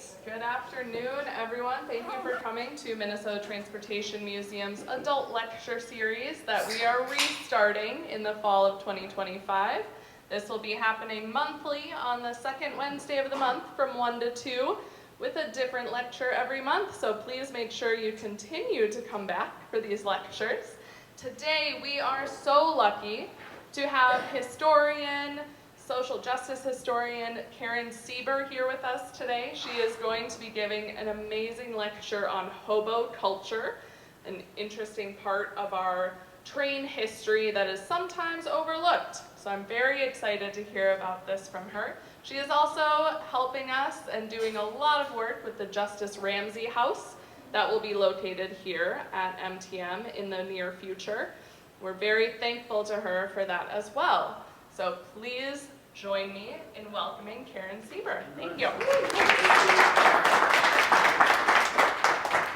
right, good afternoon everyone. Thank you for coming to Minnesota Transportation Museum's adult lecture series that we are restarting in the fall of 2025. This will be happening monthly on the second Wednesday of the month from 1 to 2 with a different lecture every month, so please make sure you continue to come back for these lectures. Today we are so lucky to have historian, social justice historian Karen Sieber here with us today. She is going to be giving an amazing lecture on hobo culture, an interesting part of our train history that is sometimes overlooked. So I'm very excited to hear about this from her. She is also helping us and doing a lot of work with the Justice Ramsey House that will be located here at MTM in the near future. We're very thankful to her for that as well. So please join me in welcoming Karen Sieber. Thank you.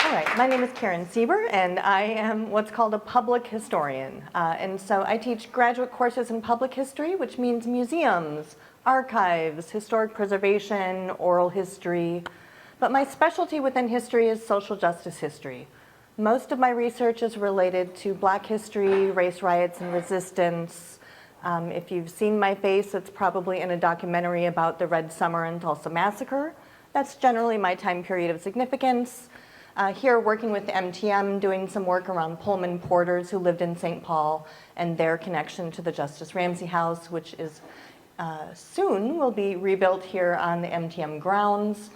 All right, my name is Karen Sieber, and I am what's called a public historian. And so I teach graduate courses in public history, which means museums, archives, historic preservation, oral history. But my specialty within history is social justice history. Most of my research is related to Black history, race riots and resistance. If you've seen my face, it's probably in a documentary about the Red Summer and Tulsa Massacre. That's generally my time period of significance. Here working with the MTM, doing some work around Pullman porters who lived in St. Paul and their connection to the Justice Ramsey House, which is soon will be rebuilt here on the MTM grounds.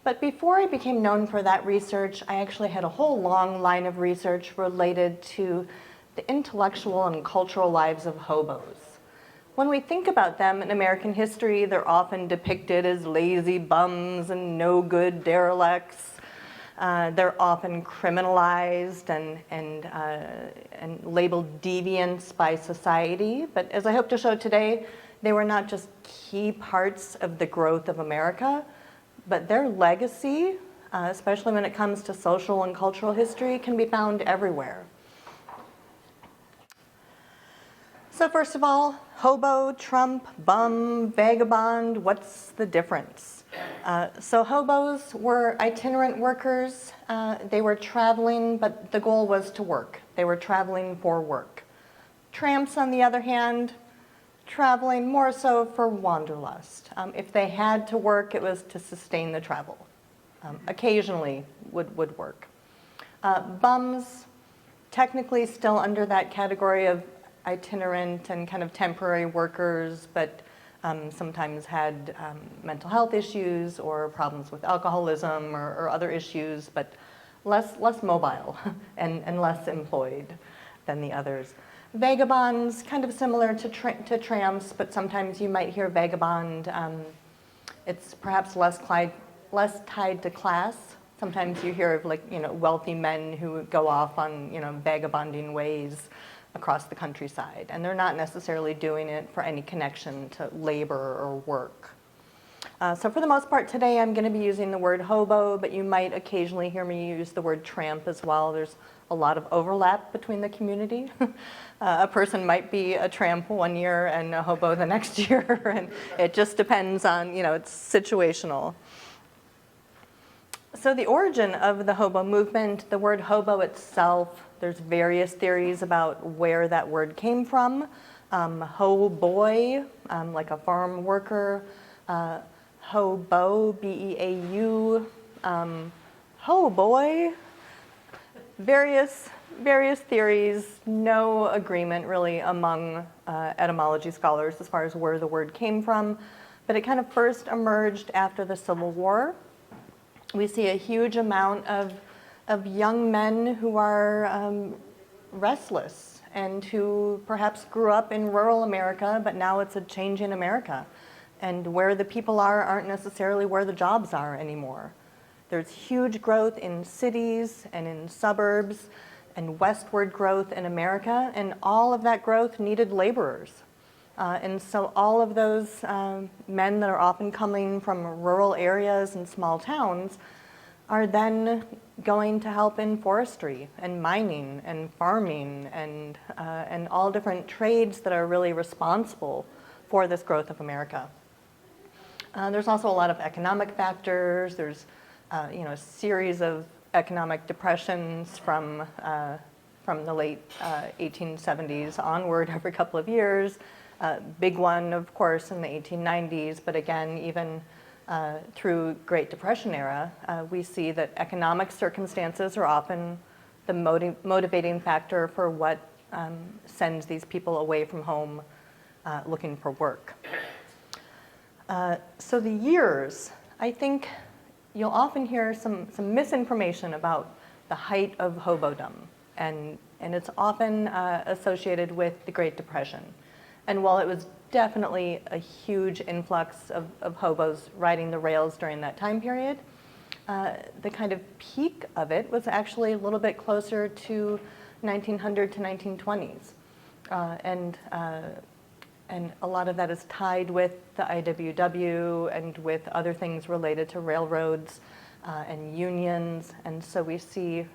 But before I became known for that research, I actually had a whole long line of research related to the intellectual and cultural lives of hobos. When we think about them in American history, they're often depicted as lazy bums and no good derelicts. They're often criminalized and labeled deviants by society. But as I hope to show today, they were not just key parts of the growth of America, but their legacy, especially when it comes to social and cultural history, can be found everywhere. So first of all, hobo, trump, bum, vagabond, what's the difference? So hobos were itinerant workers. They were traveling, but the goal was to work. They were traveling for work. Tramps, on the other hand, traveling more so for wanderlust. If they had to work, it was to sustain the travel. Occasionally would work. Bums, technically still under that category of itinerant and kind of temporary workers, but sometimes had mental health issues or problems with alcoholism or other issues, but less mobile and less employed than the others. Vagabonds, kind of similar to tramps, but sometimes you might hear vagabond. It's perhaps less tied to class. Sometimes you hear of wealthy men who go off on vagabonding ways across the countryside, and they're not necessarily doing it for any connection to labor or work. So for the most part today I'm going to be using the word hobo, but you might occasionally hear me use the word tramp as well. There's a lot of overlap between the community. A person might be a tramp one year and a hobo the next year, and it just depends on, it's situational. So the origin of the hobo movement, the word hobo itself, there's various theories about where that word came from. Ho-boy, like a farm worker. Hobo, B-E-A-U. Ho-boy. Various theories, no agreement really among etymology scholars as far as where the word came from, but it kind of first emerged after the Civil War. We see a huge amount of young men who are restless and who perhaps grew up in rural America, but now it's a changing America. And where the people aren't necessarily where the jobs are anymore. There's huge growth in cities and in suburbs and westward growth in America, and all of that growth needed laborers. And so all of those men that are often coming from rural areas and small towns are then going to help in forestry and mining and farming and all different trades that are really responsible for this growth of America. There's also a lot of economic factors. There's a series of economic depressions from the late 1870s onward every couple of years. Big one, of course, in the 1890s, but again, even through Great Depression era, we see that economic circumstances are often the motivating factor for what sends these people away from home looking for work. So the years, I think you'll often hear some misinformation about the height of hobodom, and it's often associated with the Great Depression. And while it was definitely a huge influx of hobos riding the rails during that time period, the kind of peak of it was actually a little bit closer to 1900 to 1920s. And a lot of that is tied with the IWW and with other things related to railroads and unions. And so we see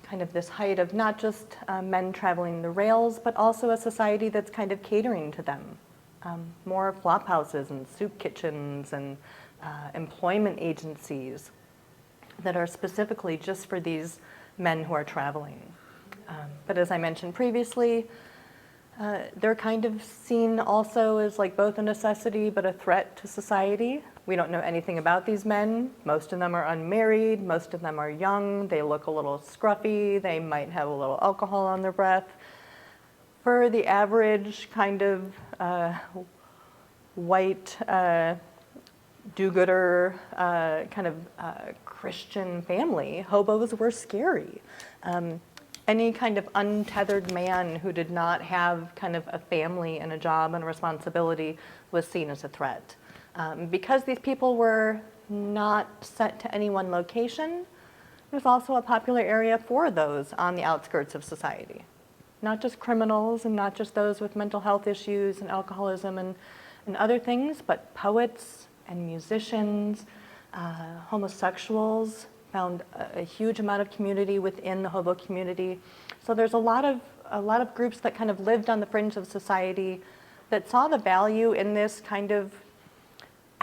kind of this height of not just men traveling the rails, but also a society that's kind of catering to them. More flop houses and soup kitchens and employment agencies that are specifically just for these men who are traveling. But as I mentioned previously, they're kind of seen also as like both a necessity but a threat to society. We don't know anything about these men. Most of them are unmarried. Most of them are young. They look a little scruffy. They might have a little alcohol on their breath. For the average kind of white do-gooder kind of Christian family, hobos were scary. Any kind of untethered man who did not have kind of a family and a job and a responsibility was seen as a threat. Because these people were not set to any one location, there's also a popular area for those on the outskirts of society. Not just criminals and not just those with mental health issues and alcoholism and other things, but poets and musicians, homosexuals, found a huge amount of community within the hobo community. So there's a lot of groups that kind of lived on the fringe of society that saw the value in this kind of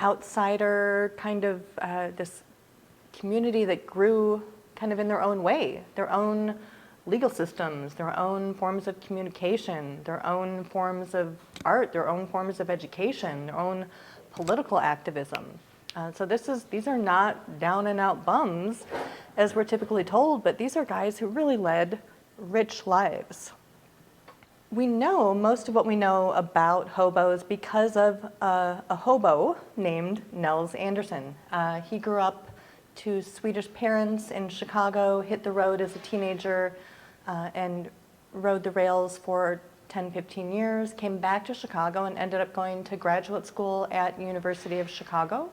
outsider, kind of this community that grew kind of in their own way, their own legal systems, their own forms of communication, their own forms of art, their own forms of education, their own political activism. So these are not down and out bums, as we're typically told, but these are guys who really led rich lives. We know most of what we know about hobos because of a hobo named Nels Anderson. He grew up to Swedish parents in Chicago, hit the road as a teenager, and rode the rails for 10, 15 years, came back to Chicago and ended up going to graduate school at University of Chicago.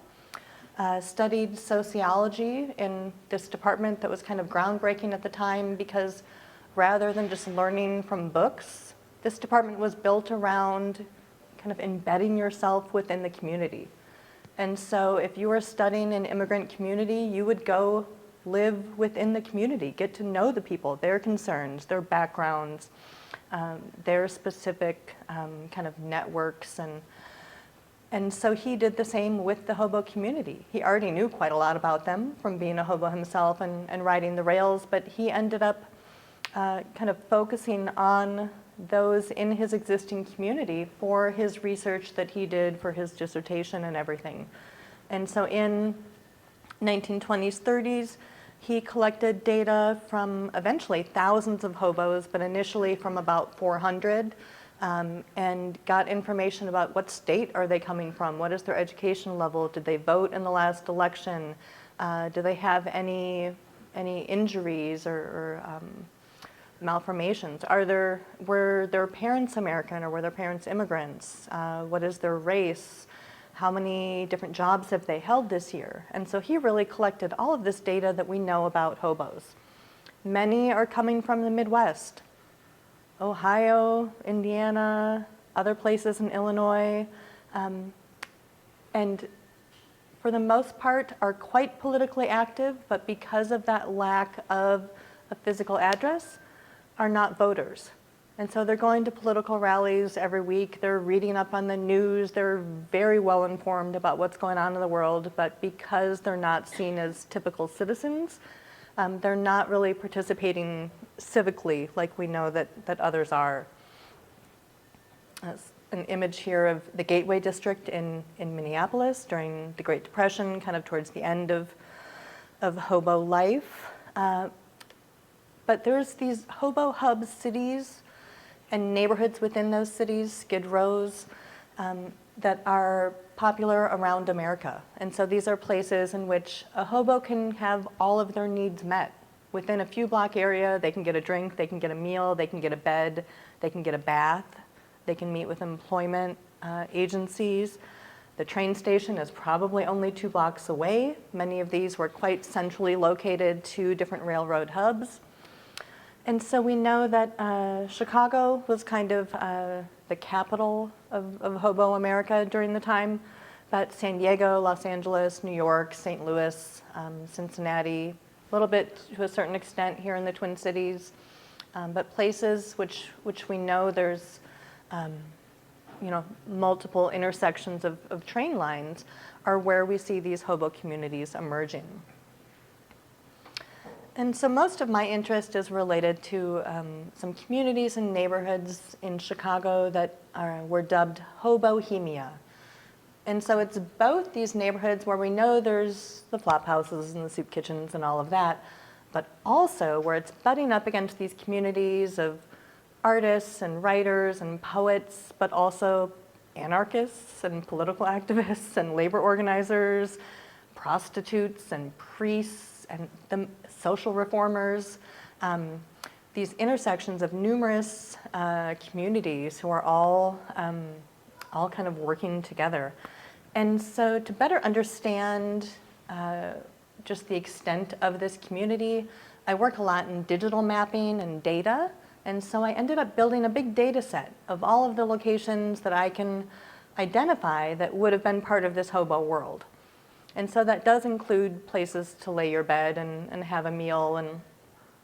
Studied sociology in this department that was kind of groundbreaking at the time because rather than just learning from books, this department was built around kind of embedding yourself within the community. And so if you were studying an immigrant community, you would go live within the community, get to know the people, their concerns, their backgrounds, their specific kind of networks. And so he did the same with the hobo community. He already knew quite a lot about them from being a hobo himself and riding the rails, but he ended up kind of focusing on those in his existing community for his research that he did for his dissertation and everything. And so in 1920s, 30s, he collected data from eventually thousands of hobos, but initially from about 400. And got information about what state are they coming from, what is their education level, did they vote in the last election, do they have any injuries or malformations, were their parents American or were their parents immigrants, what is their race, how many different jobs have they held this year. And so he really collected all of this data that we know about hobos. Many are coming from the Midwest. Ohio, Indiana, other places in Illinois, and for the most part are quite politically active, but because of that lack of a physical address, are not voters. And so they're going to political rallies every week. They're reading up on the news. They're very well informed about what's going on in the world. But because they're not seen as typical citizens, they're not really participating civically like we know that others are. That's an image here of the Gateway District in Minneapolis during the Great Depression, kind of towards the end of hobo life. But there's these hobo hub cities and neighborhoods within those cities, skid rows, that are popular around America. And so these are places in which a hobo can have all of their needs met. Within a few block area, they can get a drink, they can get a meal, they can get a bed, they can get a bath, they can meet with employment agencies. The train station is probably only 2 blocks away. Many of these were quite centrally located to different railroad hubs. And so we know that Chicago was kind of the capital of hobo America during the time, but San Diego, Los Angeles, New York, St. Louis, Cincinnati, a little bit to a certain extent here in the Twin Cities, but places which we know there's multiple intersections of train lines are where we see these hobo communities emerging. And so most of my interest is related to some communities and neighborhoods in Chicago that were dubbed Hobohemia. And so it's both these neighborhoods where we know there's the flop houses and the soup kitchens and all of that, but also where it's butting up against these communities of artists and writers and poets, but also anarchists and political activists and labor organizers, prostitutes and priests and the social reformers, these intersections of numerous communities who are all kind of working together. And so to better understand just the extent of this community, I work a lot in digital mapping and data. And so I ended up building a big data set of all of the locations that I can identify that would have been part of this hobo world. And so that does include places to lay your bed and have a meal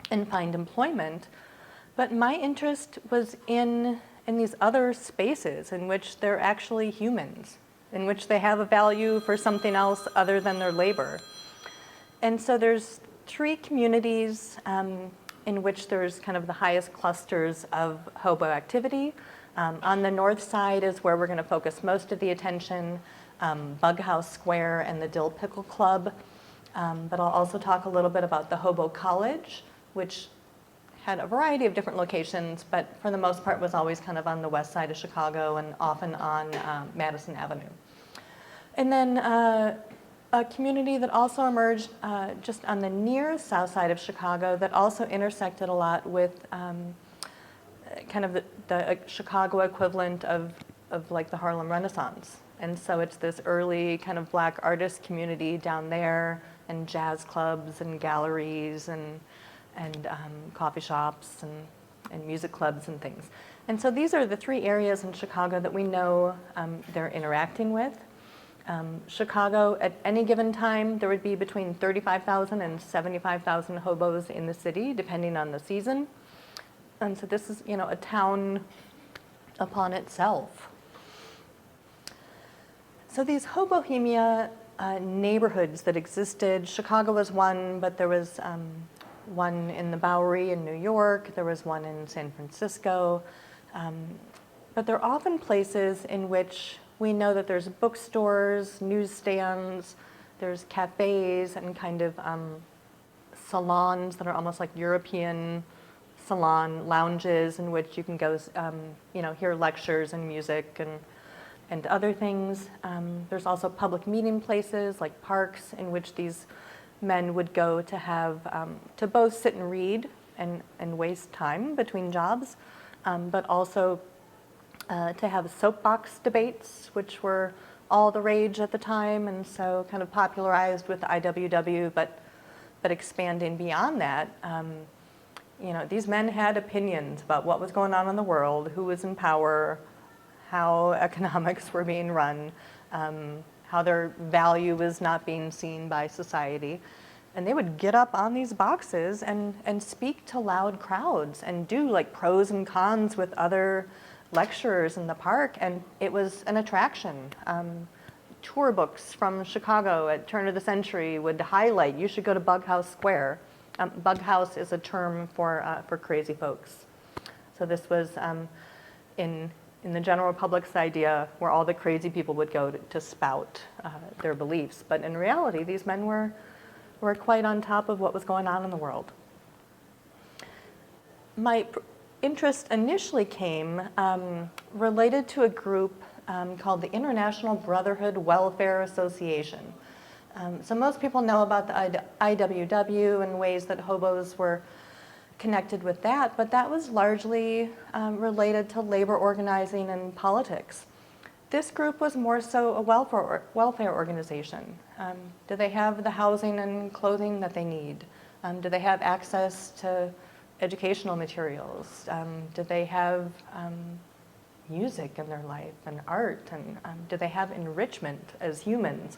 and find employment. But my interest was in these other spaces in which they're actually humans, in which they have a value for something else other than their labor. And so there's 3 communities in which there's kind of the highest clusters of hobo activity. On the north side is where we're going to focus most of the attention, Bug House Square and the Dill Pickle Club. But I'll also talk a little bit about the Hobo College, which had a variety of different locations, but for the most part was always kind of on the west side of Chicago and often on Madison Avenue. And then a community that also emerged just on the near south side of Chicago that also intersected a lot with kind of the Chicago equivalent of like the Harlem Renaissance. And so it's this early kind of black artist community down there, and jazz clubs and galleries and coffee shops and music clubs and things. And so these are the 3 areas in Chicago that we know they're interacting with. Chicago, at any given time, there would be between 35,000 and 75,000 hobos in the city, depending on the season. And so this is, a town upon itself. So these Hobohemia neighborhoods that existed, Chicago was one, but there was one in the Bowery in New York, there was one in San Francisco. But they're often places in which we know that there's bookstores, newsstands, there's cafes and kind of salons that are almost like European salon lounges in which you can go, hear lectures and music and other things. There's also public meeting places like parks in which these men would go to have, to both sit and read and waste time between jobs, but also to have soapbox debates, which were all the rage at the time, and so kind of popularized with the IWW, but expanding beyond that. These men had opinions about what was going on in the world, who was in power, how economics were being run, how their value was not being seen by society. And they would get up on these boxes and speak to loud crowds and do like pros and cons with other lecturers in the park. And it was an attraction. Tour books from Chicago at turn of the century would highlight, you should go to Bug House Square. Bug House is a term for crazy folks. So this was in the general public's idea where all the crazy people would go to spout their beliefs. But in reality, these men were quite on top of what was going on in the world. My interest initially came related to a group called the International Brotherhood Welfare Association. So most people know about the IWW and ways that hobos were connected with that, but that was largely related to labor organizing and politics. This group was more so a welfare organization. Do they have the housing and clothing that they need? Do they have access to educational materials? Do they have music in their life and art? And do they have enrichment as humans?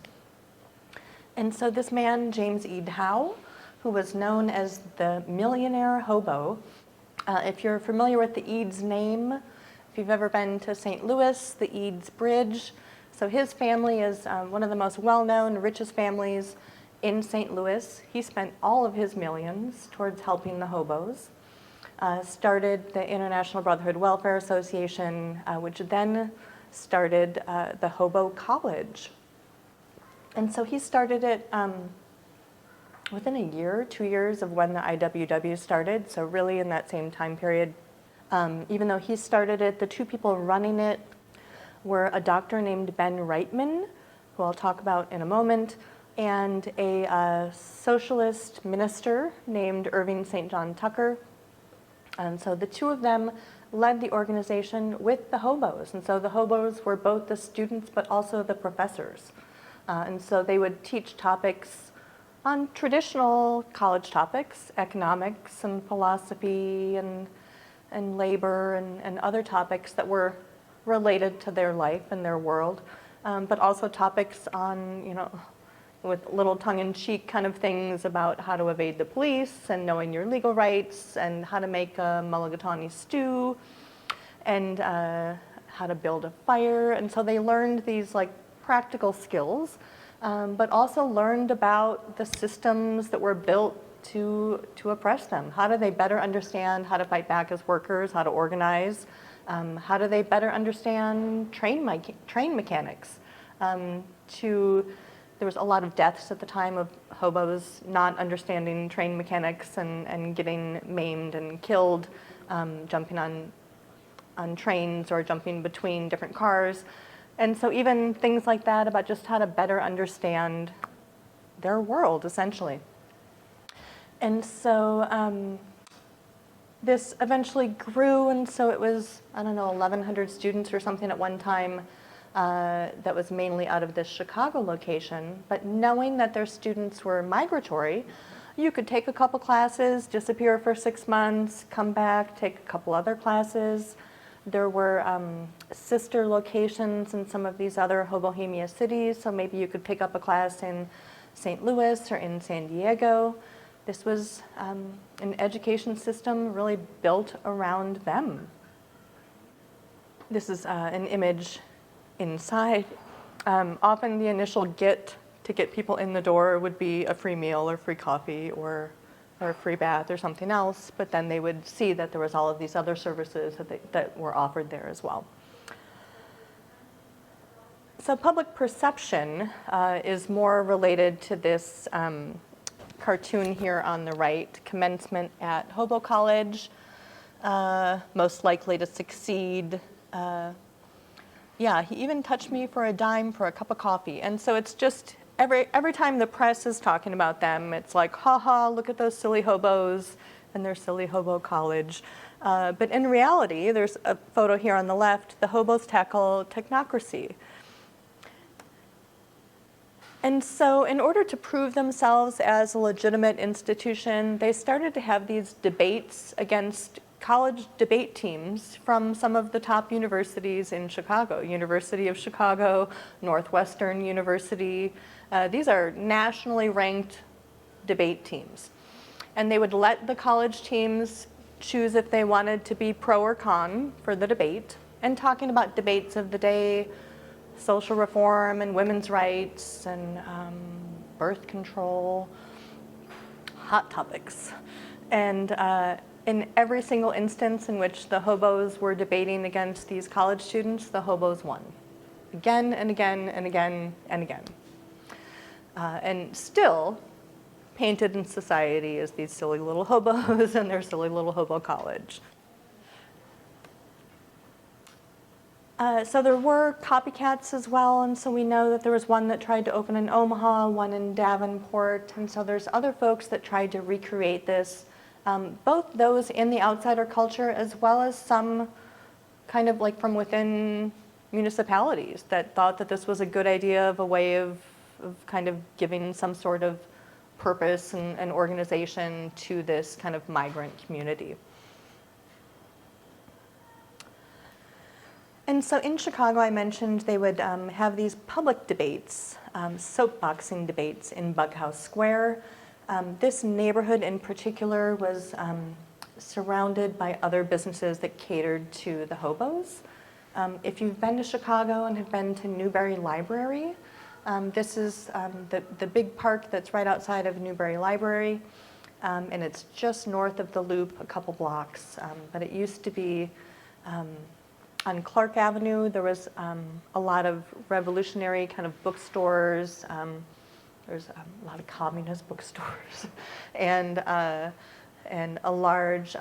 And so this man, James E. Howe, who was known as the millionaire hobo, if you're familiar with the Eads name, if you've ever been to St. Louis, the Eads Bridge, so his family is one of the most well-known, richest families in St. Louis. He spent all of his millions towards helping the hobos. Started the International Brotherhood Welfare Association, which then started the Hobo College. And so he started it within a year, 2 years of when the IWW started, so really in that same time period. Even though he started it, the two people running it were a doctor named Ben Reitman, who I'll talk about in a moment, and a socialist minister named Irving St. John Tucker. And so the two of them led the organization with the hobos. And so the hobos were both the students but also the professors. And so they would teach topics on traditional college topics, economics and philosophy and labor and other topics that were related to their life and their world, but also topics on, with little tongue-in-cheek kind of things about how to evade the police and knowing your legal rights and how to make a mulligatawny stew and how to build a fire. And so they learned these like practical skills, but also learned about the systems that were built to oppress them. How do they better understand how to fight back as workers, how to organize? How do they better understand train mechanics? There was a lot of deaths at the time of hobos not understanding train mechanics and getting maimed and killed, jumping on trains or jumping between different cars. And so even things like that about just how to better understand their world, essentially. And so this eventually grew, and so it was, 1,100 students or something at one time that was mainly out of this Chicago location. But knowing that their students were migratory, you could take a couple classes, disappear for 6 months, come back, take a couple other classes. There were sister locations in some of these other Hobohemia cities, so maybe you could pick up a class in St. Louis or in San Diego. This was an education system really built around them. This is an image inside. Often the initial to get people in the door would be a free meal or free coffee or a free bath or something else, but then they would see that there was all of these other services that were offered there as well. So public perception is more related to this cartoon here on the right, commencement at Hobo College, most likely to succeed. Yeah, he even touched me for a dime for a cup of coffee. And so it's just, every time the press is talking about them, it's like, ha, look at those silly hobos and their silly hobo college. But in reality, there's a photo here on the left, the hobos tackle technocracy. And so in order to prove themselves as a legitimate institution, they started to have these debates against college debate teams from some of the top universities in Chicago. University of Chicago, Northwestern University. These are nationally ranked debate teams. And they would let the college teams choose if they wanted to be pro or con for the debate, and talking about debates of the day, social reform and women's rights and birth control, hot topics. And in every single instance in which the Hoboes were debating against these college students, the Hoboes won. Again and again and again and again. And still painted in society as these silly little hobos and their silly little hobo college. So there were copycats as well, and so we know that there was one that tried to open in Omaha, one in Davenport, and so there's other folks that tried to recreate this, both those in the outsider culture as well as some kind of like from within municipalities that thought that this was a good idea of a way of kind of giving some sort of purpose and organization to this kind of migrant community. And so in Chicago, I mentioned they would have these public debates, soapboxing debates in Bughouse Square. This neighborhood in particular was surrounded by other businesses that catered to the Hobos. If you've been to Chicago and have been to Newberry Library, this is the big park that's right outside of Newberry Library, and it's just north of the Loop, a couple blocks. But it used to be on Clark Avenue. There was a lot of revolutionary kind of bookstores. There's a lot of communist bookstores, and a large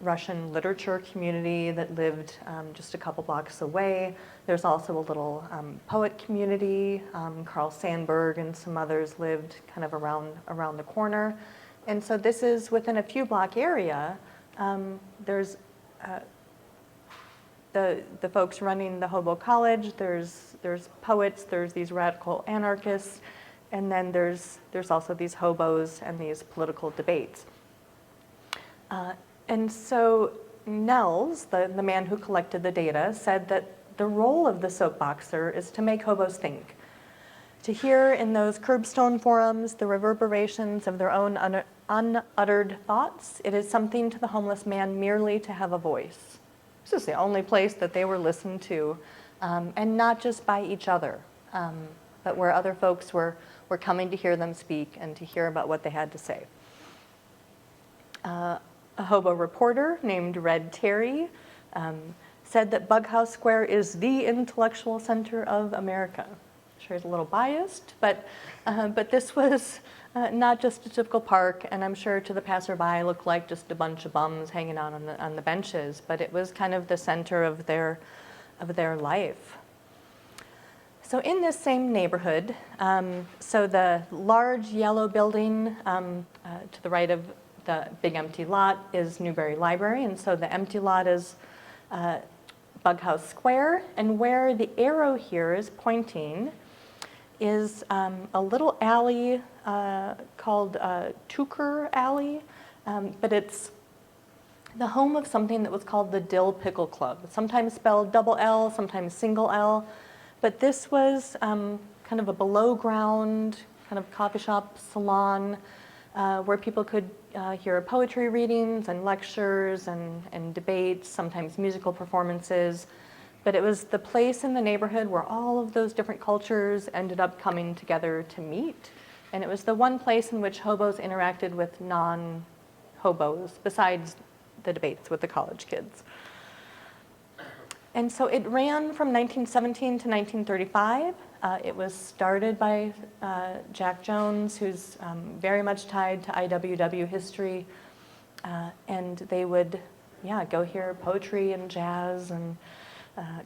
Russian literature community that lived just a couple blocks away. There's also a little poet community. Carl Sandburg and some others lived kind of around the corner. And so this is within a few block area. There's the folks running the Hobo College, there's poets, there's these radical anarchists, and then there's also these hobos and these political debates. And so Nels, the man who collected the data, said that the role of the soapboxer is to make hobos think, to hear in those curbstone forums the reverberations of their own unuttered thoughts. It is something to the homeless man merely to have a voice. This is the only place that they were listened to, and not just by each other, but where other folks were coming to hear them speak and to hear about what they had to say. A hobo reporter named Red Terry said that Bughouse Square is the intellectual center of America. I'm sure he's a little biased, but this was not just a typical park, and I'm sure to the passerby it looked like just a bunch of bums hanging out on the benches, but it was kind of the center of their life. So in this same neighborhood, so the large yellow building to the right of the big empty lot is Newberry Library, and so the empty lot is Bughouse Square, and where the arrow here is pointing is a little alley called Tucker Alley, but it's the home of something that was called the Dill Pickle Club, sometimes spelled double L, sometimes single L, but this was kind of a below ground kind of coffee shop salon where people could hear poetry readings and lectures and debates, sometimes musical performances. But it was the place in the neighborhood where all of those different cultures ended up coming together to meet. And it was the one place in which hobos interacted with non-hobos, besides the debates with the college kids. And so it ran from 1917 to 1935. It was started by Jack Jones, who's very much tied to IWW history. And they would, go hear poetry and jazz. And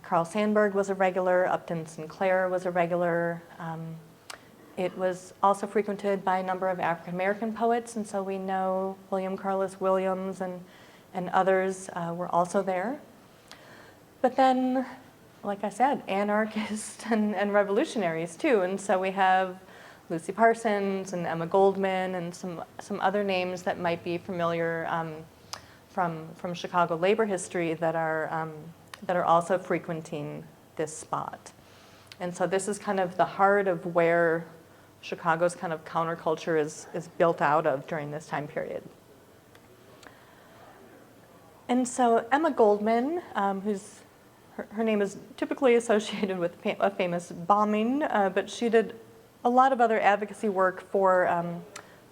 Carl Sandburg was a regular. Upton Sinclair was a regular. It was also frequented by a number of African-American poets. And so we know William Carlos Williams and others were also there. But then, like I said, anarchists and revolutionaries too. And so we have Lucy Parsons and Emma Goldman and some other names that might be familiar from Chicago labor history that are also frequenting this spot. And so this is kind of the heart of where Chicago's kind of counterculture is built out of during this time period. And so Emma Goldman, who's her name is typically associated with a famous bombing, but she did a lot of other advocacy work for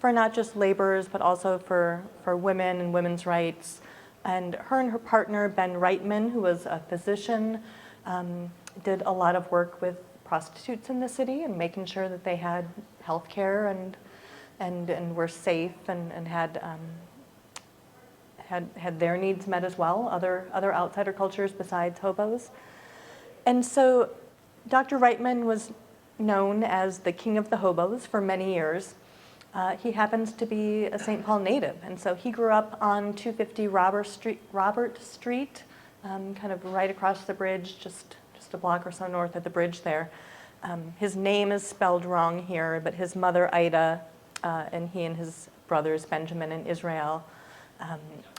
not just laborers, but also for women and women's rights. And her partner, Ben Reitman, who was a physician, did a lot of work with prostitutes in the city and making sure that they had health care and were safe and had their needs met as well, other outsider cultures besides hobos. And so Dr. Reitman was known as the king of the hobos for many years. He happens to be a St. Paul native, and so he grew up on 250 Robert Street, kind of right across the bridge, just a block or so north of the bridge there. His name is spelled wrong here, but his mother, Ida, and he and his brothers, Benjamin and Israel,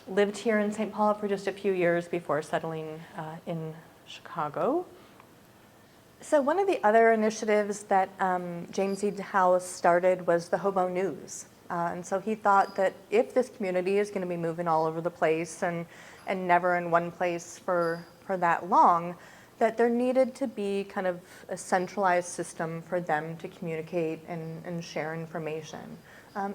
lived here in St. Paul for just a few years before settling in Chicago. So one of the other initiatives that James E. Howe started was the Hobo News. And so he thought that if this community is going to be moving all over the place and never in one place for that long, that there needed to be kind of a centralized system for them to communicate and share information.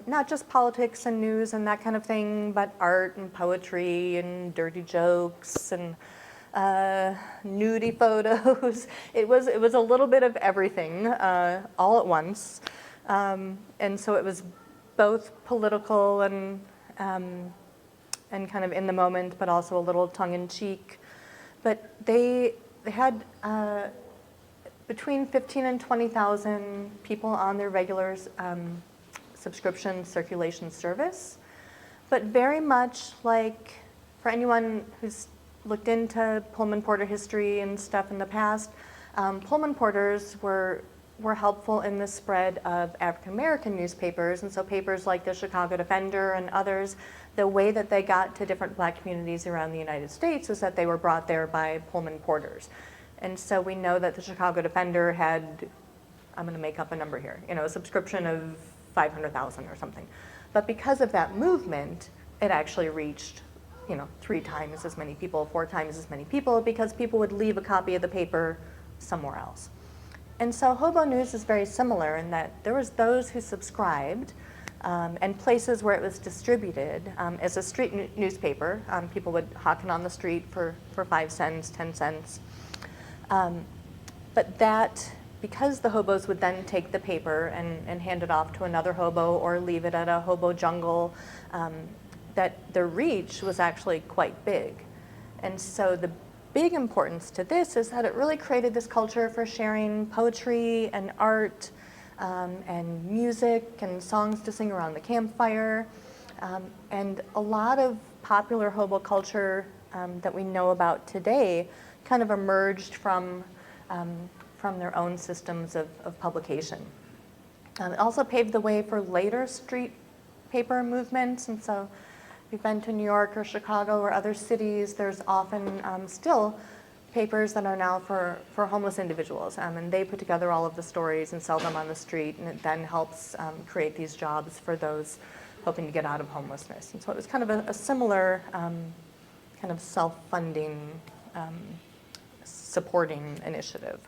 Not just politics and news and that kind of thing, but art and poetry and dirty jokes and nudie photos. It was a little bit of everything all at once. And so it was both political and kind of in the moment, but also a little tongue-in-cheek. But they had between 15 and 20,000 people on their regular subscription circulation service. But very much like, for anyone who's looked into Pullman Porter history and stuff in the past, Pullman Porters were helpful in the spread of African American newspapers, and so papers like the Chicago Defender and others, the way that they got to different Black communities around the United States was that they were brought there by Pullman Porters. And so we know that the Chicago Defender had, I'm going to make up a number here, a subscription of 500,000 or something. But because of that movement, it actually reached 3 times as many people, 4 times as many people, because people would leave a copy of the paper somewhere else. And so Hobo News is very similar in that there was those who subscribed and places where it was distributed as a street newspaper. People would hawk it on the street for 5 cents, 10 cents. But that, because the hobos would then take the paper and hand it off to another hobo or leave it at a hobo jungle, that the reach was actually quite big. And so the big importance to this is that it really created this culture for sharing poetry and art and music and songs to sing around the campfire. And a lot of popular hobo culture that we know about today kind of emerged from their own systems of publication. It also paved the way for later street paper movements, and so if you've been to New York or Chicago or other cities, there's often still papers that are now for homeless individuals, and they put together all of the stories and sell them on the street, and it then helps create these jobs for those hoping to get out of homelessness. And so it was kind of a similar kind of self-funding, supporting initiative.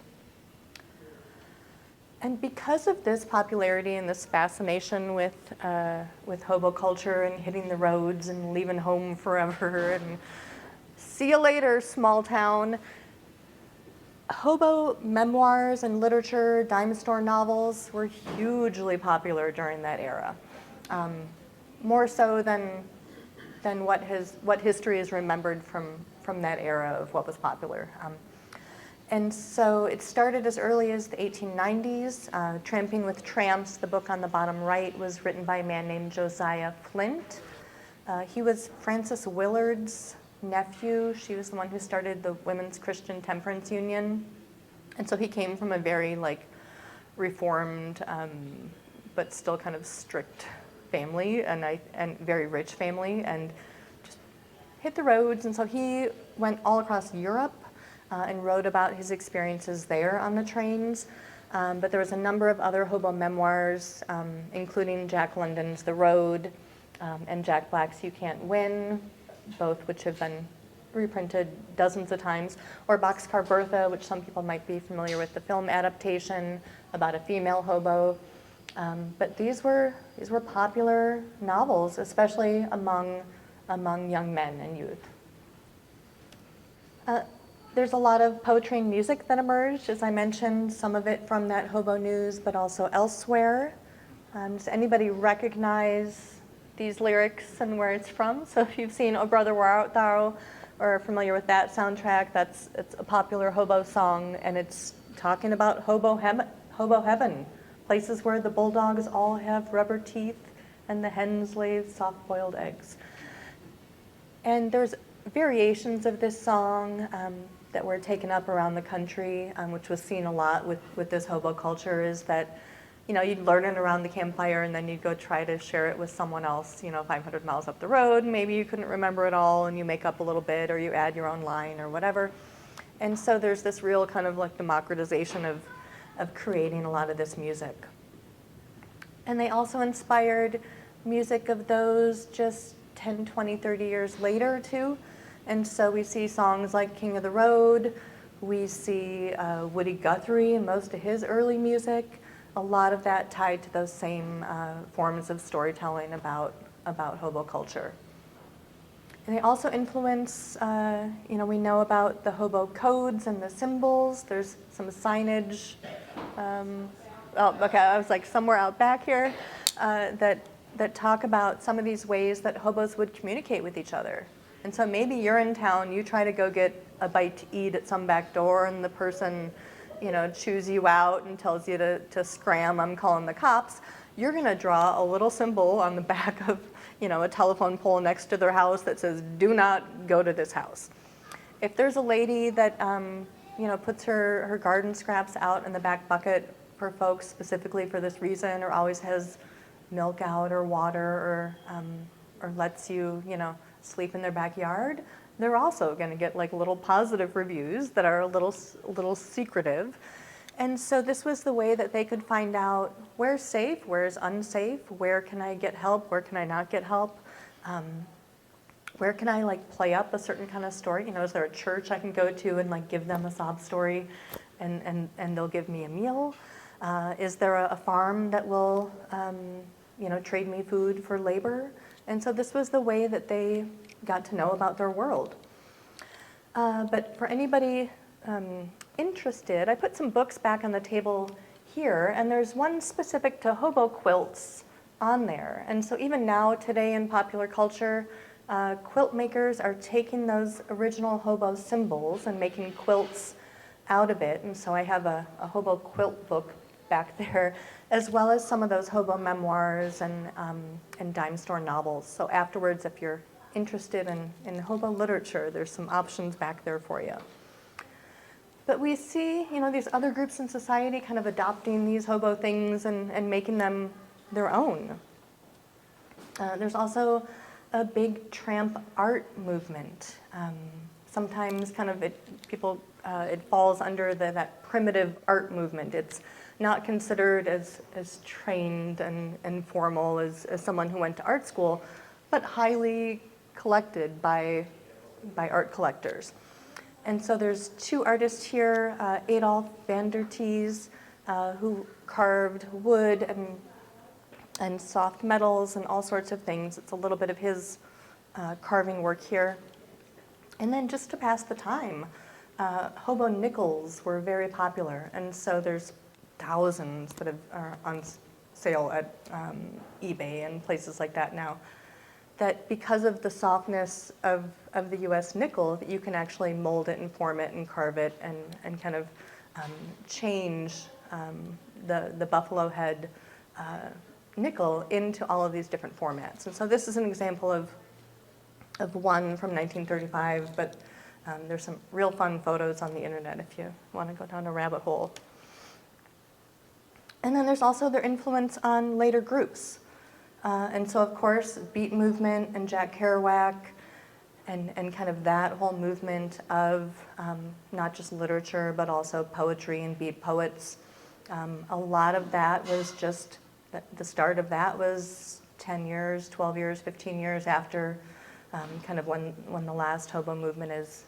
And because of this popularity and this fascination with hobo culture and hitting the roads and leaving home forever and see you later, small town, hobo memoirs and literature, dime store novels were hugely popular during that era, more so than what history is remembered from that era of what was popular. And so it started as early as the 1890s. Tramping with Tramps, the book on the bottom right, was written by a man named Josiah Flint. He was Frances Willard's nephew. She was the one who started the Women's Christian Temperance Union. And so he came from a very reformed, but still kind of strict family and very rich family, and just hit the roads. And so he went all across Europe and wrote about his experiences there on the trains. But there was a number of other hobo memoirs, including Jack London's The Road and Jack Black's You Can't Win, both which have been reprinted dozens of times, or Boxcar Bertha, which some people might be familiar with, the film adaptation about a female hobo. But these were popular novels, especially among young men and youth. There's a lot of poetry and music that emerged, as I mentioned, some of it from that Hobo News, but also elsewhere. Does anybody recognize these lyrics and where it's from? So if you've seen Oh Brother, Where Art Thou, or are familiar with that soundtrack, it's a popular hobo song, and it's talking about hobo heaven, places where the bulldogs all have rubber teeth and the hens lay soft-boiled eggs. And there's variations of this song that were taken up around the country, which was seen a lot with this hobo culture, is that, you know, you'd learn it around the campfire and then you'd go try to share it with someone else, 500 miles up the road. Maybe you couldn't remember it all and you make up a little bit or you add your own line or whatever. And so there's this real kind of like democratization of creating a lot of this music. And they also inspired music of those just 10, 20, 30 years later too. And so we see songs like King of the Road, we see Woody Guthrie and most of his early music, a lot of that tied to those same forms of storytelling about hobo culture. And they also influence, we know about the hobo codes and the symbols. There's some signage, I was like somewhere out back here, that talk about some of these ways that hobos would communicate with each other. And so maybe you're in town, you try to go get a bite to eat at some back door, and the person, chews you out and tells you to scram, I'm calling the cops. You're going to draw a little symbol on the back of, a telephone pole next to their house that says, do not go to this house. If there's a lady that, puts her garden scraps out in the back bucket for folks specifically for this reason, or always has milk out or water, or lets you, sleep in their backyard, they're also going to get like little positive reviews that are a little secretive. And so this was the way that they could find out where's safe, where's unsafe, where can I get help, where can I not get help, where can I like play up a certain kind of story. Is there a church I can go to and like give them a sob story and they'll give me a meal? Is there a farm that will trade me food for labor? And so this was the way that they got to know about their world. But for anybody interested, I put some books back on the table here, and there's one specific to hobo quilts on there. And so even now, today in popular culture, quilt makers are taking those original hobo symbols and making quilts out of it. And so I have a hobo quilt book back there, as well as some of those hobo memoirs and dime store novels. So afterwards, if you're interested in hobo literature, there's some options back there for you. But we see, these other groups in society kind of adopting these hobo things and making them their own. There's also a big tramp art movement. Sometimes kind of it falls under that primitive art movement. It's not considered as trained and formal as someone who went to art school, but highly collected by art collectors. And so there's two artists here, Adolf van der Tees, who carved wood and soft metals and all sorts of things. It's a little bit of his carving work here. And then just to pass the time, hobo nickels were very popular. And so there's thousands that are on sale at eBay and places like that now, that because of the softness of the US nickel, that you can actually mold it and form it and carve it and kind of change the buffalo head nickel into all of these different formats. And so this is an example of one from 1935, but there's some real fun photos on the internet if you want to go down a rabbit hole. And then there's also their influence on later groups. And so, of course, Beat Movement and Jack Kerouac and kind of that whole movement of not just literature, but also poetry and beat poets A lot of that was just, the start of that was 10 years, 12 years, 15 years after kind of when the last hobo movement is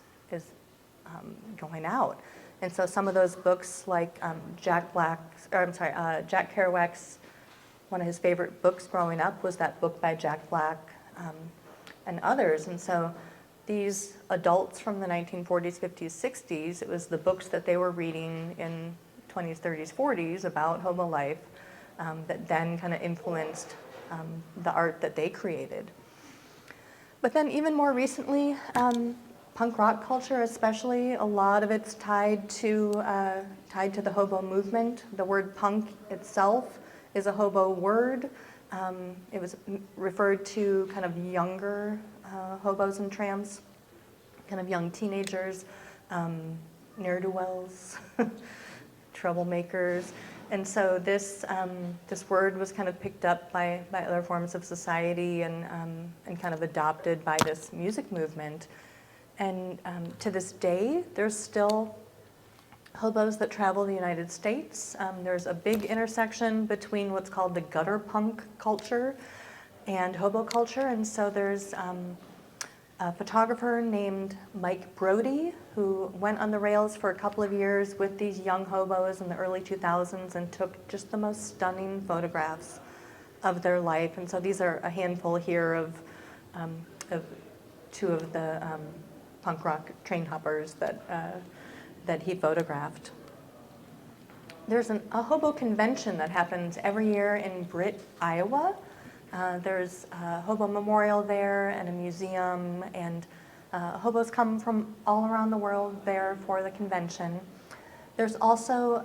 going out. And so some of those books like Jack Kerouac's, one of his favorite books growing up was that book by Jack Black and others. And so these adults from the 1940s, 50s, 60s, it was the books that they were reading in 20s, 30s, 40s about hobo life that then kind of influenced the art that they created. But then even more recently, punk rock culture especially, a lot of it's tied to the hobo movement. The word punk itself is a hobo word. It was referred to kind of younger hobos and tramps, kind of young teenagers, ne'er-do-wells, troublemakers. And so this word was kind of picked up by other forms of society and kind of adopted by this music movement. And to this day, there's still hobos that travel the United States. There's a big intersection between what's called the gutter punk culture and hobo culture. And so there's a photographer named Mike Brody who went on the rails for a couple of years with these young hobos in the early 2000s and took just the most stunning photographs of their life. And so these are a handful here of two of the punk rock train hoppers that he photographed. There's a hobo convention that happens every year in Britt, Iowa. There's a hobo memorial there and a museum, and hobos come from all around the world there for the convention. There's also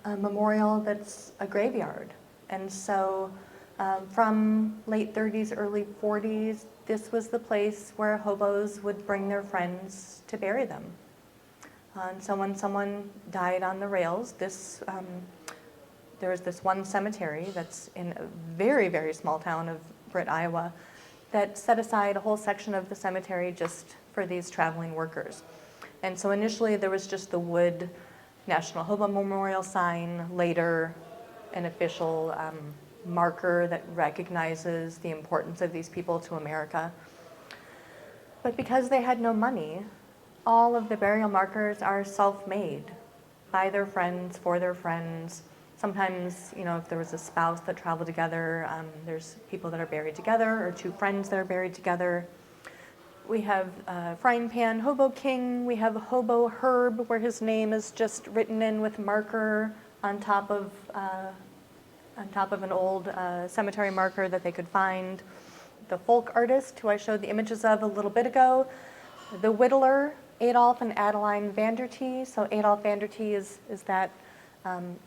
a memorial that's a graveyard. And so from late 30s, early 40s, this was the place where hobos would bring their friends to bury them. And so when someone died on the rails, there was this one cemetery that's in a very, very small town of Britt, Iowa, that set aside a whole section of the cemetery just for these traveling workers. And so initially there was just the wood National Hobo Memorial sign, later an official marker that recognizes the importance of these people to America. But because they had no money, all of the burial markers are self-made by their friends, for their friends. Sometimes, if there was a spouse that traveled together, there's people that are buried together, or two friends that are buried together. We have Frying Pan Hobo King. We have Hobo Herb, where his name is just written in with marker on top of an old cemetery marker that they could find. The folk artist, who I showed the images of a little bit ago. The whittler, Adolf and Adeline Vandertee. So Adolf Vandertee is that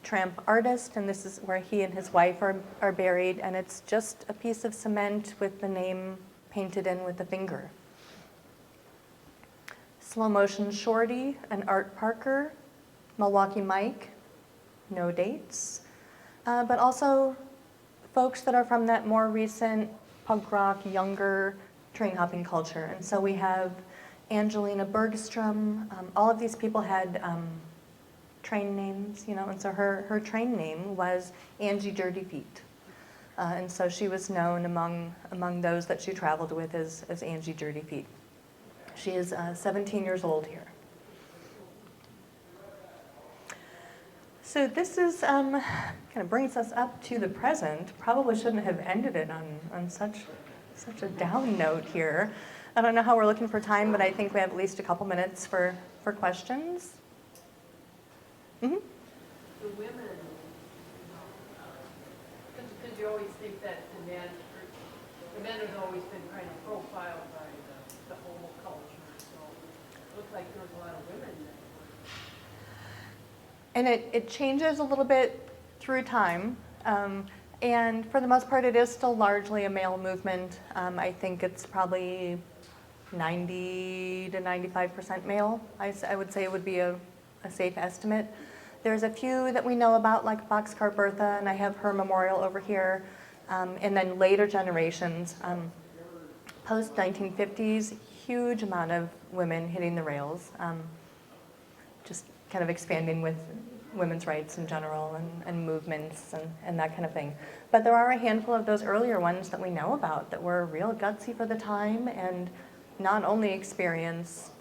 tramp artist, and this is where he and his wife are buried, and it's just a piece of cement with the name painted in with a finger. Slow Motion Shorty and Art Parker, Milwaukee Mike, no dates, but also folks that are from that more recent punk rock, younger train hopping culture. And so we have Angelina Bergstrom. All of these people had train names, and so her train name was Angie Dirty Feet. And so she was known among those that she traveled with as Angie Dirty Feet. She is 17 years old here. So this is kind of brings us up to the present. Probably shouldn't have ended it on such a down note here. I don't know how we're looking for time, but I think we have at least a couple minutes for questions. Mm-hmm. The women, because you always think that the men have always been kind of profiled by the homo culture, so it looks like there's a lot of women there. And it changes a little bit through time. And for the most part, it is still largely a male movement. I think it's probably 90 to 95% male. I would say it would be a safe estimate. There's a few that we know about, like Boxcar Bertha, and I have her memorial over here. And then later generations, post-1950s, huge amount of women hitting the rails, just kind of expanding with women's rights in general and movements and that kind of thing. But there are a handful of those earlier ones that we know about that were real gutsy for the time and not only experienced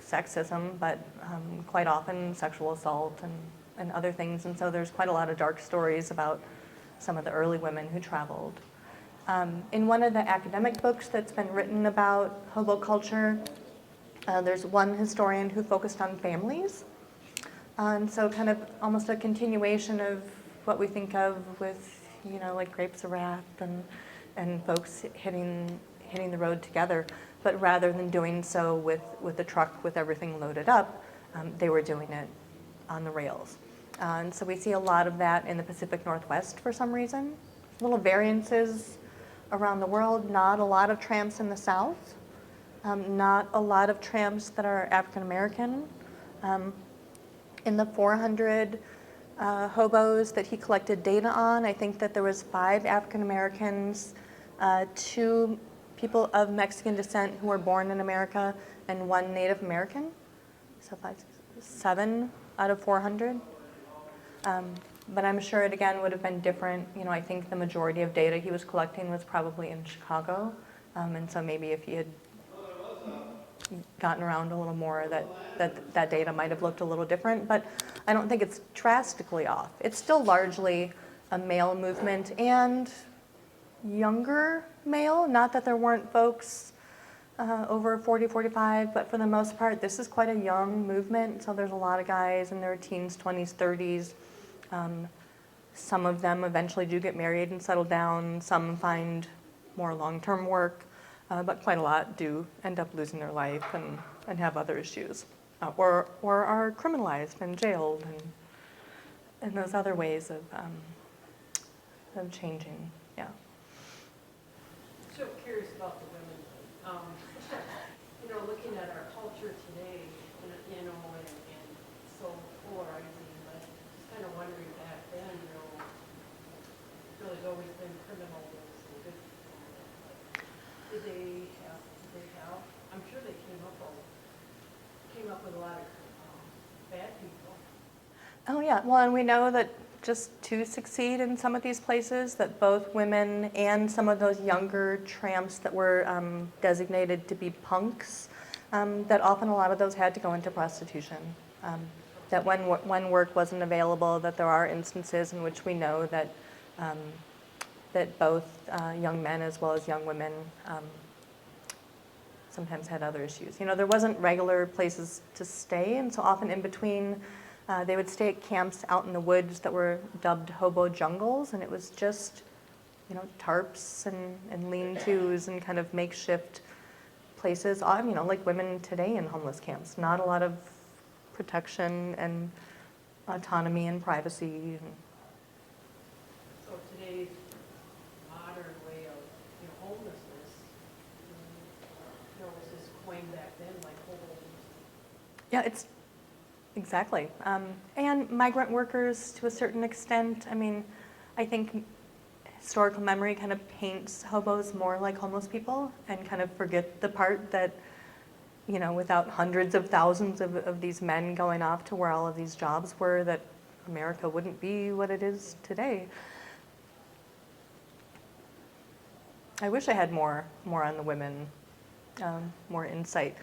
sexism, but quite often sexual assault and other things. And so there's quite a lot of dark stories about some of the early women who traveled. In one of the academic books that's been written about hobo culture, there's one historian who focused on families. And so kind of almost a continuation of what we think of with, you know, like Grapes of Wrath and folks hitting the road together. But rather than doing so with the truck with everything loaded up, they were doing it on the rails. And so we see a lot of that in the Pacific Northwest for some reason. Little variances around the world, not a lot of tramps in the South, not a lot of tramps that are African American. In the 400 hobos that he collected data on, I think that there was 5 African Americans, 2 people of Mexican descent who were born in America, and 1 Native American. So 5, 6, 7 out of 400. But I'm sure it again would have been different. You know, I think the majority of data he was collecting was probably in Chicago. And so maybe if he had gotten around a little more, that data might have looked a little different. But I don't think it's drastically off. It's still largely a male movement and younger male. Not that there weren't folks over 40, 45, but for the most part, this is quite a young movement. So there's a lot of guys in their teens, 20s, 30s. Some of them eventually do get married and settle down. Some find more long-term work, but quite a lot do end up losing their life and have other issues, or are criminalized and jailed and those other ways of changing. Yeah. So curious about the women. You know, looking at our culture today, you know, and so polarizing, but just kind of wondering back then, you know, there's always been criminals and good people. Did they have, I'm sure they came up with a lot of bad people. Oh yeah, well, and we know that just to succeed in some of these places, that both women and some of those younger tramps that were designated to be punks, that often a lot of those had to go into prostitution. That when work wasn't available, that there are instances in which we know that that both young men as well as young women sometimes had other issues. You know, there wasn't regular places to stay, and so often in between, they would stay at camps out in the woods that were dubbed hobo jungles, and it was just, you know, tarps and lean-tos and kind of makeshift places, you know, like women today in homeless camps. Not a lot of protection and autonomy and privacy. So today's modern way of, you know, homelessness, you know, was this coined back then, like Hoboes? Yeah, it's exactly. And migrant workers to a certain extent. I mean, I think historical memory kind of paints hobos more like homeless people and kind of forget the part that, you know, without hundreds of thousands of these men going off to where all of these jobs were, that America wouldn't be what it is today. I wish I had more on the women, more insight.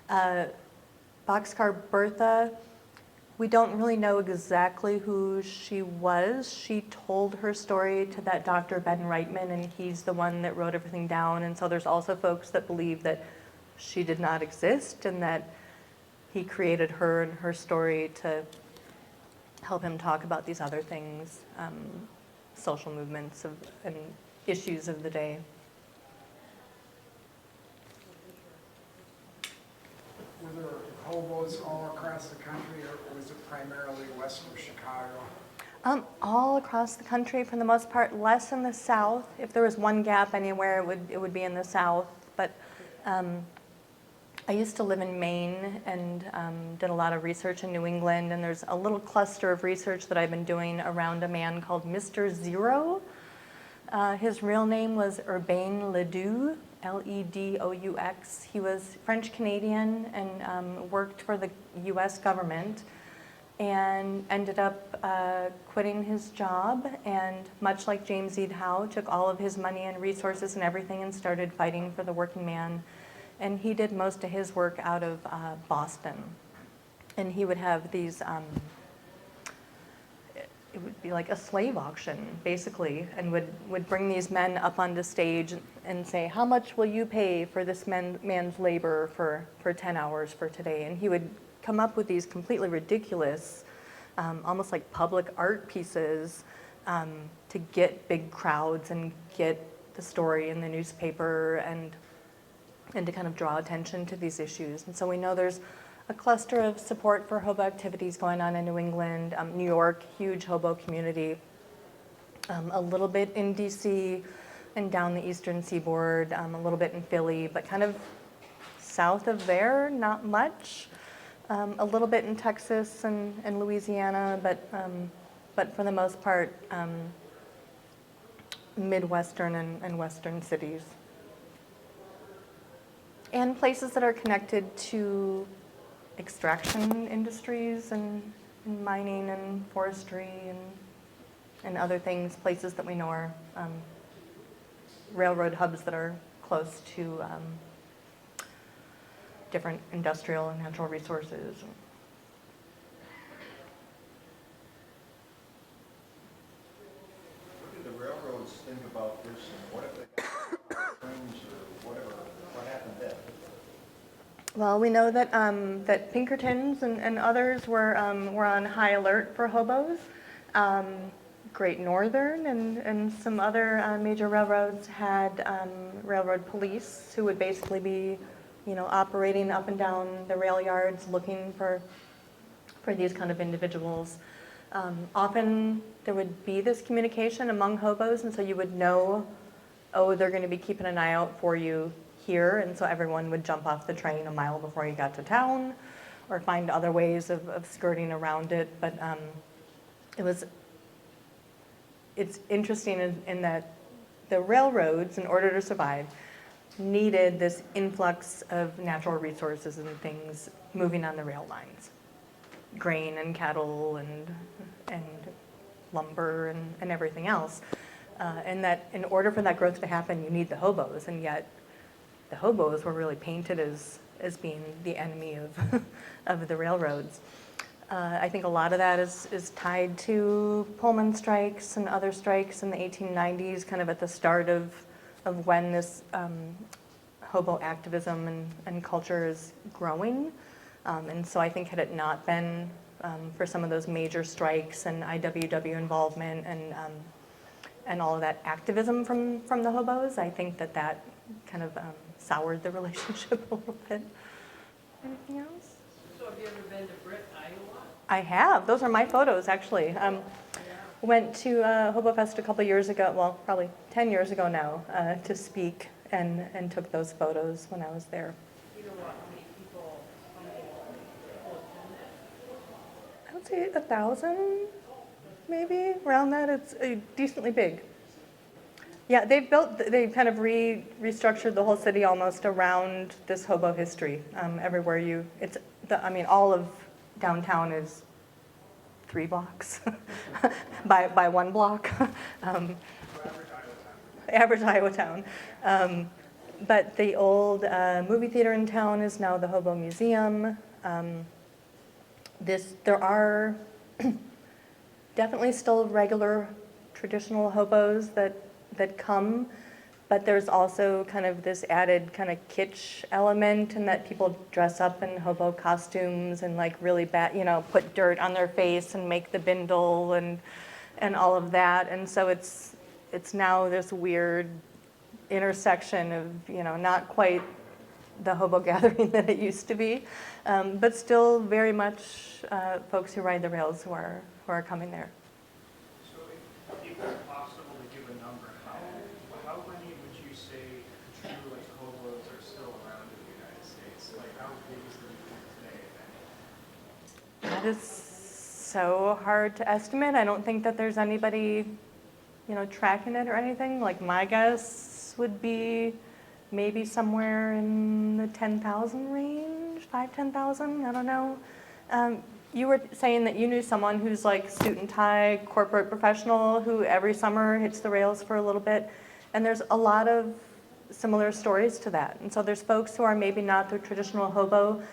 Boxcar Bertha, we don't really know exactly who she was. She told her story to that Dr. Ben Reitman, and he's the one that wrote everything down. And so there's also folks that believe that she did not exist and that he created her and her story to help him talk about these other things, social movements and issues of the day. Were there hobos all across the country, or was it primarily west of Chicago? All across the country for the most part, less in the South. If there was one gap anywhere, it would be in the South. But I used to live in Maine and did a lot of research in New England, and there's a little cluster of research that I've been doing around a man called Mr. Zero. His real name was Urbain Ledoux, Ledaux. He was French-Canadian and worked for the U.S. government. and ended up quitting his job, and much like James E. Howe, took all of his money and resources and everything and started fighting for the working man. And he did most of his work out of Boston. And he would have these, it would be like a slave auction, basically, and would bring these men up onto stage and say, how much will you pay for this man's labor for 10 hours for today? And he would come up with these completely ridiculous, almost like public art pieces to get big crowds and get the story in the newspaper and to kind of draw attention to these issues. And so we know there's a cluster of support for hobo activities going on in New England, New York, huge hobo community, a little bit in DC and down the eastern seaboard, a little bit in Philly, but kind of south of there, not much. A little bit in Texas and Louisiana, but for the most part, Midwestern and Western cities. And places that are connected to extraction industries and mining and forestry and other things, places that we know are railroad hubs that are close to different industrial and natural resources. What do the railroads think about this, and what if they got trains or whatever? What happened then? Well, we know that that Pinkertons and others were on high alert for hobos. Great Northern and some other major railroads had railroad police who would basically be, operating up and down the rail yards looking for these kind of individuals. Often there would be this communication among hobos, and so you would know, oh, they're going to be keeping an eye out for you here, and so everyone would jump off the train a mile before you got to town or find other ways of skirting around it. But it's interesting in that the railroads, in order to survive, needed this influx of natural resources and things moving on the rail lines. Grain and cattle and lumber and everything else. And that in order for that growth to happen, you need the hobos, and yet the hobos were really painted as being the enemy of the railroads. I think a lot of that is tied to Pullman strikes and other strikes in the 1890s, kind of at the start of when this hobo activism and culture is growing. And so I think had it not been for some of those major strikes and IWW involvement and all of that activism from the hobos, I think that kind of soured the relationship a little bit. Anything else? So have you ever been to Britt, Iowa? I have. Those are my photos, actually. Went to HoboFest a couple years ago, well, probably 10 years ago now, to speak and took those photos when I was there. You know what, how many people attend? I would say 1,000, maybe, around that. It's decently big. Yeah, they've kind of restructured the whole city almost around this hobo history. Everywhere all of downtown is 3 blocks by 1 block. Average Iowa town. But the old movie theater in town is now the Hobo Museum. There are definitely still regular traditional hobos that come, but there's also kind of this added kind of kitsch element in that people dress up in hobo costumes and like really bad, put dirt on their face and make the bindle and all of that. And so it's now this weird intersection of, not quite the hobo gathering that it used to be, but still very much folks who ride the rails who are coming there. So if it was possible to give a number, how many would you say true hobos are still around in the United States? Like how big is the movement today? That is so hard to estimate. I don't think that there's anybody, tracking it or anything. Like my guess would be maybe somewhere in the 10,000 range, 5,000, 10,000, I don't know. You were saying that you knew someone who's like suit and tie, corporate professional, who every summer hits the rails for a little bit. And there's a lot of similar stories to that. And so there's folks who are maybe not the traditional hobo,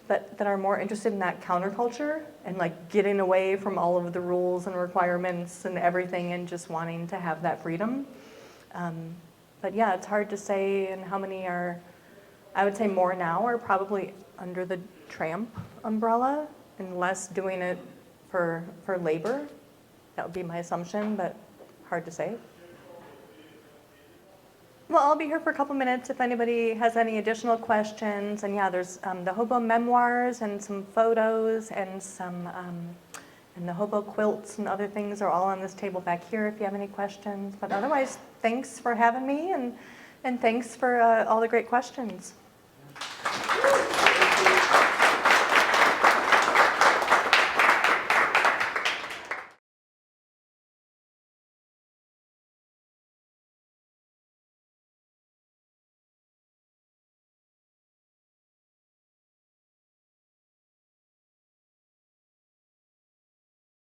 but that are more interested in that counterculture and like getting away from all of the rules and requirements and everything and just wanting to have that freedom. But yeah, it's hard to say, and how many are, I would say more now are probably under the tramp umbrella and less doing it for labor. That would be my assumption, but hard to say. Well, I'll be here for a couple minutes if anybody has any additional questions. And yeah, there's the hobo memoirs and some photos and some and the hobo quilts and other things are all on this table back here if you have any questions. But otherwise, thanks for having me and thanks for all the great questions.